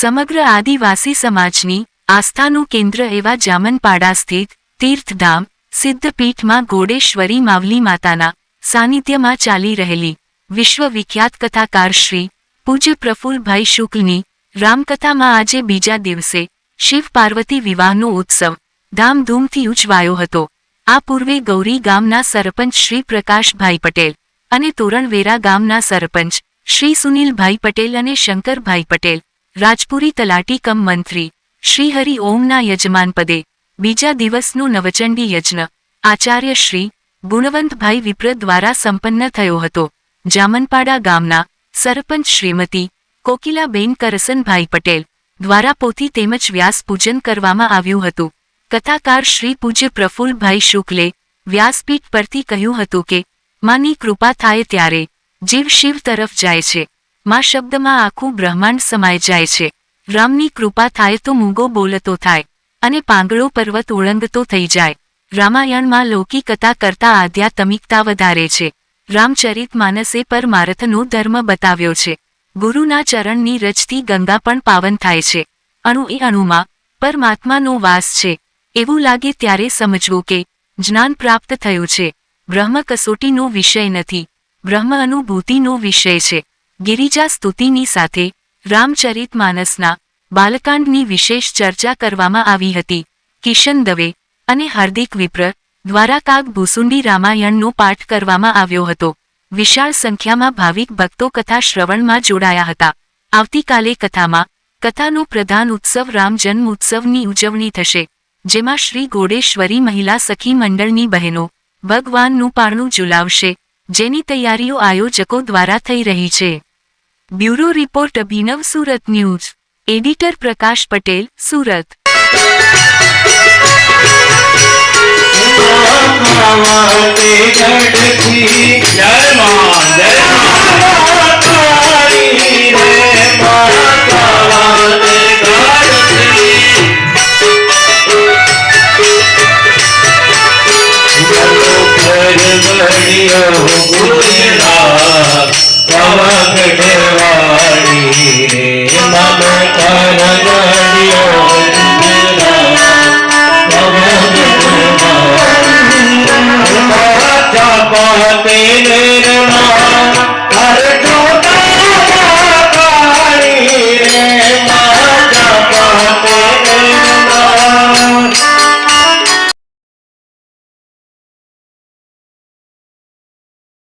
સમગ્ર આદિવાસી સમાજની આસ્થાનું કેન્દ્ર એવા જામનપાડા સ્થિત તીર્થધામ સિદ્ધપીઠમાં ઘોડેશ્વરી માવલી માતાના સાનિધ્યમાં ચાલી રહેલી વિશ્વવિખ્યાત કથાકાર શ્રી પૂજ્ય પ્રફુલ્લભાઈ શુક્લની રામકથામાં આજે બીજા દિવસે શિવ પાર્વતી વિવાહનો ઉત્સવ ધામધૂમથી ઉજવાયો હતો। આ પૂર્વે ગૌરી ગામના સરપંચ શ્રી પ્રકાશભાઈ પટેલ અને તોરણવેરા ગામના સરપંચ શ્રી સુનિલભાઈ પટેલ અને શંકરભાઈ પટેલ રાજપુરી તલાટી કમ મંત્રી શ્રી હરિ ઓમના યજમાનપદે બીજા દિવસનો નવચંડી યજ્ઞ આચાર્ય શ્રી ગુણવંતભાઈ વિપ્ર દ્વારા સંપન્ન થયો હતો। જામનપાડા ગામના સરપંચ શ્રીમતી કોકિલાબેન કરસનભાઈ પટેલ દ્વારા પોથી તેમજ વ્યાસ પૂજન કરવામાં આવ્યું હતું। કથાકાર શ્રી પૂજ્ય પ્રફુલ્લભાઈ શુક્લે વ્યાસપીઠ પરથી કહ્યું હતું કે માની કૃપા થાય ત્યારે જીવ શિવ તરફ જાય છે। માં શબ્દમાં આખું બ્રહ્માંડ સમાય જાય છે। રામની કૃપા થાય તો મૂંગો બોલતો થાય અને પાંગળો પર્વત ઓળંગતો થઈ જાય। રામાયણમાં લૌકિક કથા કરતાં આધ્યાત્મિકતા વધારે છે। રામચરિતમાનસે પરમાર્થનો ધર્મ બતાવ્યો છે। ગુરુના ચરણની રજથી ગંગા પણ પાવન થાય છે। અણુ એ અણુમાં પરમાત્માનો વાસ છે એવું લાગે ત્યારે સમજવું કે જ્ઞાન પ્રાપ્ત થયું છે। બ્રહ્મ કસોટીનો વિષય નથી, બ્રહ્મ અનુભૂતિનો વિષય છે। ગિરિજા સ્તુતિની સાથે રામચરિતમાનસના બાલકાંડની વિશેષ ચર્ચા કરવામાં આવી હતી। કિશન દવે અને હાર્દિક વિપ્ર દ્વારા કાગભૂસુંડી રામાયણનો પાઠ કરવામાં આવ્યો હતો। વિશાળ સંખ્યામાં ભાવિક ભક્તો કથા શ્રવણમાં જોડાયા હતા। આવતીકાલે કથામાં કથાનો પ્રધાન ઉત્સવ રામ જન્મ ઉત્સવની ઉજવણી થશે, જેમાં શ્રી ઘોડેશ્વરી મહિલા સખી મંડળની બહેનો ભગવાનનું પારણું ઝુલાવશે, જેની તૈયારીઓ આયોજકો દ્વારા થઈ રહી છે। બ્યુરો રિપોર્ટ અભિનવ સુરત ન્યૂઝ, એડિટર પ્રકાશ પટેલ, સુરત। जय मां जय मां।